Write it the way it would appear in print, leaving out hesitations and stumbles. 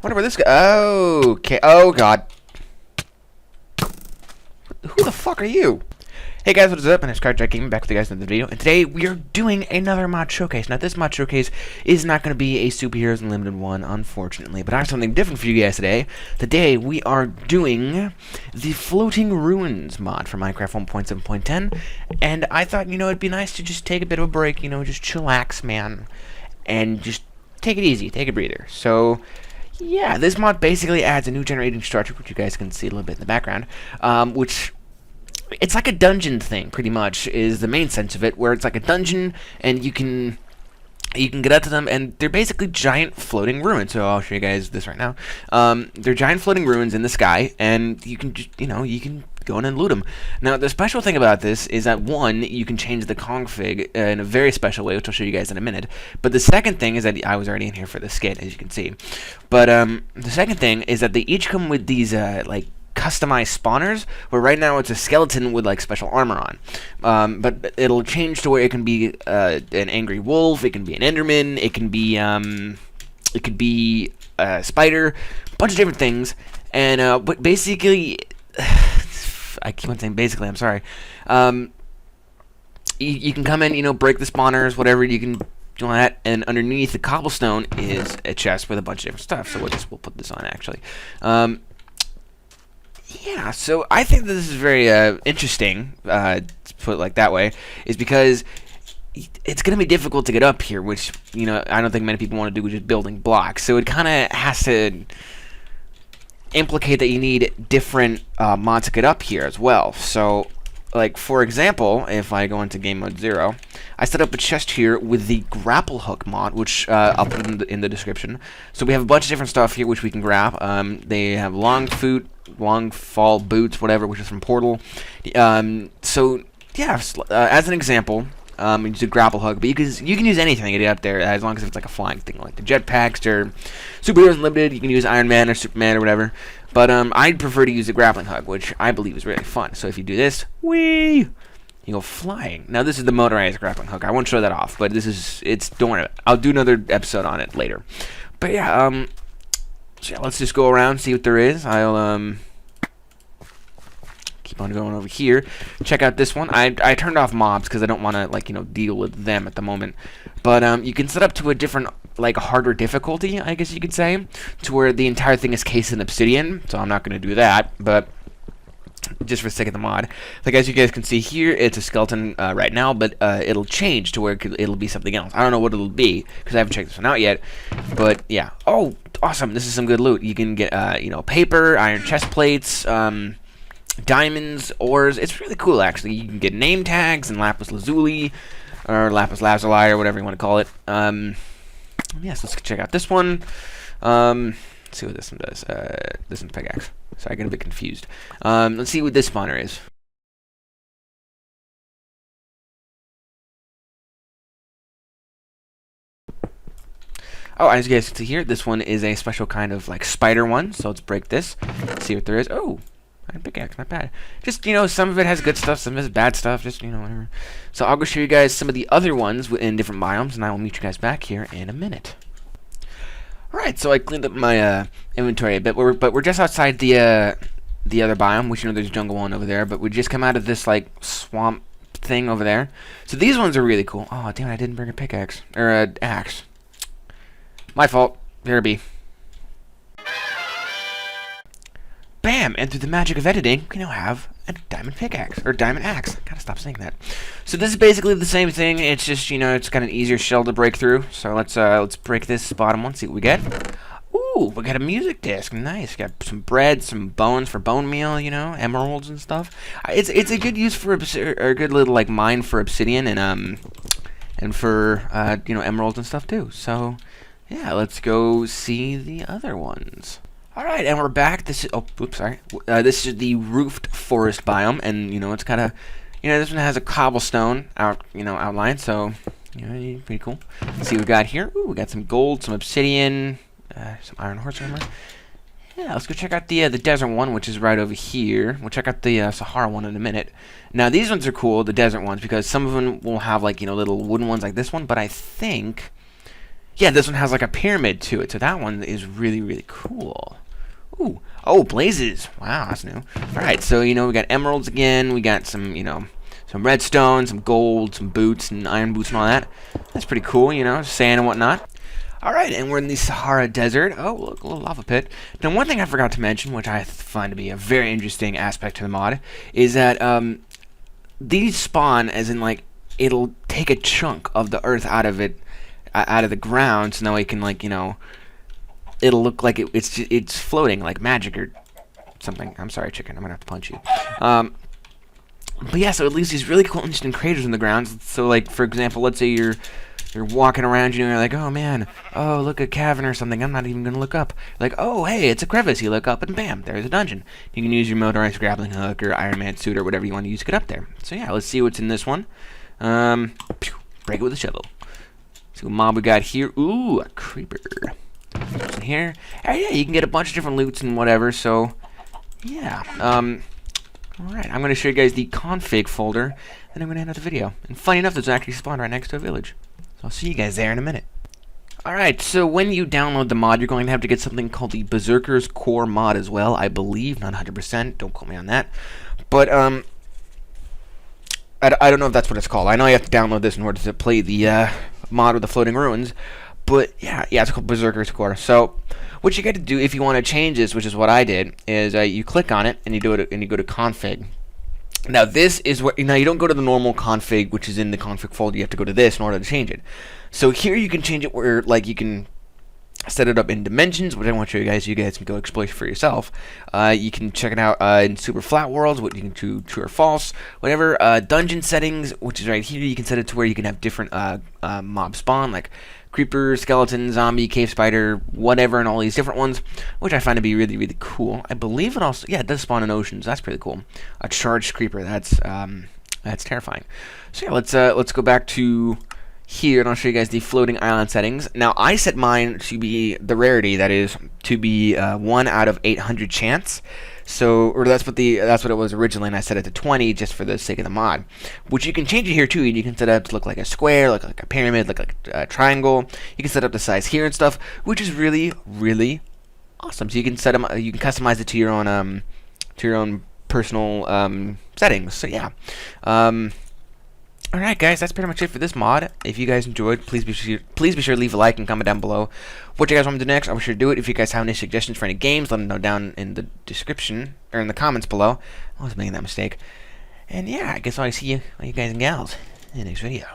Wonder where this guy. Oh, okay. Oh God. Who the fuck are you? Hey guys, what is up? And it's Cardjack Gaming back with you guys in the video. And today we are doing another mod showcase. Now this mod showcase is not going to be a Superheroes Unlimited one, unfortunately. But I have something different for you guys today. Today we are doing the Floating Ruins mod for Minecraft 1.7.10. And I thought, it'd be nice to just take a bit of a break, just chillax, man. And just take it easy, take a breather. So yeah, this mod basically adds a new generating structure, which you guys can see a little bit in the background, which it's like a dungeon thing, pretty much, is the main sense of it, where it's like a dungeon, and you can get up to them, and they're basically giant floating ruins. So I'll show you guys this right now. They're giant floating ruins in the sky, and you can just, you can go in and loot them. Now, the special thing about this is that, one, you can change the config in a very special way, which I'll show you guys in a minute. But the second thing is that I was already in here for the skit, as you can see. But the second thing is that they each come with these, like, customized spawners, where right now it's a skeleton with like special armor on, but it'll change to where it can be an angry wolf, it can be an enderman, it can be a spider, a bunch of different things. And but basically I keep on saying basically, I'm sorry. You can come in, break the spawners, whatever, you can do that, and underneath the cobblestone is a chest with a bunch of different stuff. So we'll put this on actually. Yeah, so I think that this is very interesting, to put it like that way, is because it's going to be difficult to get up here, which, I don't think many people want to do with just building blocks. So it kind of has to implicate that you need different mods to get up here as well. So, like, for example, if I go into game mode 0, I set up a chest here with the grapple hook mod, which I'll put in the description. So we have a bunch of different stuff here which we can grab. They have long fall boots, whatever, which is from Portal. So yeah, as an example, you use a grapple hook, but you can use anything to get up there, as long as it's like a flying thing, like the jetpacks or Superheroes Unlimited. You can use Iron Man or Superman or whatever. But I'd prefer to use a grappling hook, which I believe is really fun. So if you do this, whee, you go flying. Now this is the motorized grappling hook. I won't show that off, but don't worry. I'll do another episode on it later. But yeah, so yeah, let's just go around, see what there is. I'll keep on going over here. Check out this one. I turned off mobs because I don't want to deal with them at the moment. But you can set up to a different harder difficulty, I guess you could say, to where the entire thing is cased in obsidian. So I'm not going to do that, but just for the sake of the mod. Like, as you guys can see here, it's a skeleton right now, but it'll change to where it'll be something else. I don't know what it'll be because I haven't checked this one out yet. But yeah, oh, awesome! This is some good loot. You can get paper, iron chest plates, diamonds, ores. It's really cool, actually. You can get name tags and lapis lazuli or lapis lazuli or whatever you want to call it. Yes, let's check out this one. Let's see what this one does. This one's pickaxe. Sorry, I get a bit confused. Let's see what this spawner is. Oh, as you guys can see here, this one is a special kind of spider one. So let's break this. Let's see what there is. Oh, iron pickaxe, not bad. Just some of it has good stuff, some of it has bad stuff. Just whatever. So I'll go show you guys some of the other ones in different biomes, and I will meet you guys back here in a minute. Alright, so I cleaned up my inventory a bit, but we're just outside the other biome, which there's a jungle one over there, but we just come out of this swamp thing over there. So these ones are really cool. Oh damn it, I didn't bring a pickaxe or a axe. My fault. Here it be. Bam! And through the magic of editing, we now have a diamond pickaxe or diamond axe. Gotta stop saying that. So this is basically the same thing. It's just it's got an easier shell to break through. So let's break this bottom one. See what we get. Ooh, we got a music disc. Nice. Got some bread, some bones for bone meal. Emeralds and stuff. It's a good use for a good little mine for obsidian and for emeralds and stuff too. So yeah, let's go see the other ones. Alright, and we're back. This is, this is the roofed forest biome, and, it's kind of, this one has a cobblestone outline, so, pretty cool. Let's see what we got here. Ooh, we got some gold, some obsidian, some iron horse armor. Yeah, let's go check out the desert one, which is right over here. We'll check out the Sahara one in a minute. Now, these ones are cool, the desert ones, because some of them will have, little wooden ones like this one, but I think Yeah, this one has like a pyramid to it, so that one is really, really cool. Ooh. Oh, blazes. Wow, that's new. Alright, so, we got emeralds again. We got some, some redstone, some gold, some boots, and iron boots and all that. That's pretty cool, sand and whatnot. Alright, and we're in the Sahara Desert. Oh, look, a little lava pit. Now, one thing I forgot to mention, which I find to be a very interesting aspect to the mod, is that these spawn as in, like, it'll take a chunk of the earth out of it, out of the ground, so now it can, like, it'll look like it's floating like magic or something. I'm sorry, chicken. I'm gonna have to punch you. But yeah, so it leaves these really cool, interesting craters in the ground. So, like, for example, let's say you're walking around, and you're like, oh man, oh look, a cavern or something. I'm not even gonna look up. Like, oh hey, it's a crevice. You look up, and bam, there's a dungeon. You can use your motorized grappling hook or Iron Man suit or whatever you want to use to get up there. So yeah, let's see what's in this one. Break it with a shovel. See what mob we got here. Ooh, a creeper. In here. Yeah, you can get a bunch of different loots and whatever, so yeah. Alright, I'm going to show you guys the config folder, and I'm going to end out the video. And funny enough, there's actually spawned right next to a village. So I'll see you guys there in a minute. Alright, so when you download the mod, you're going to have to get something called the Berserker's Core mod as well, I believe, not 100%, don't quote me on that. But, I don't know if that's what it's called. I know you have to download this in order to play the mod with the floating ruins. But yeah, it's called Berserker's Core. So what you got to do if you want to change this, which is what I did, is you click on it and you go to config. Now this is what you don't go to the normal config, which is in the config folder. You have to go to this in order to change it. So here you can change it where like you can set it up in dimensions, which I want to show you guys. You guys can go explore for yourself. You can check it out in super flat worlds, what you can do true or false, whatever. Dungeon settings, which is right here. You can set it to where you can have different mob spawn, like creeper, skeleton, zombie, cave spider, whatever, and all these different ones, which I find to be really, really cool. I believe it also, yeah, it does spawn in oceans. That's pretty cool. A charged creeper. That's terrifying. So yeah, let's go back to here, and I'll show you guys the floating island settings. Now, I set mine to be the rarity, that is, to be 1 out of 800 chance. So, or that's what it was originally, and I set it to 20 just for the sake of the mod. Which you can change it here too. You can set it up to look like a square, look like a pyramid, look like a triangle. You can set up the size here and stuff, which is really, really awesome. So you can you can customize it to your own personal settings. So yeah. Alright guys, that's pretty much it for this mod. If you guys enjoyed, please be sure to leave a like and comment down below what you guys want me to do next. I'll be sure to do it. If you guys have any suggestions for any games, let them know down in the description, or in the comments below. I was making that mistake. And yeah, I guess I'll see you guys and gals in the next video.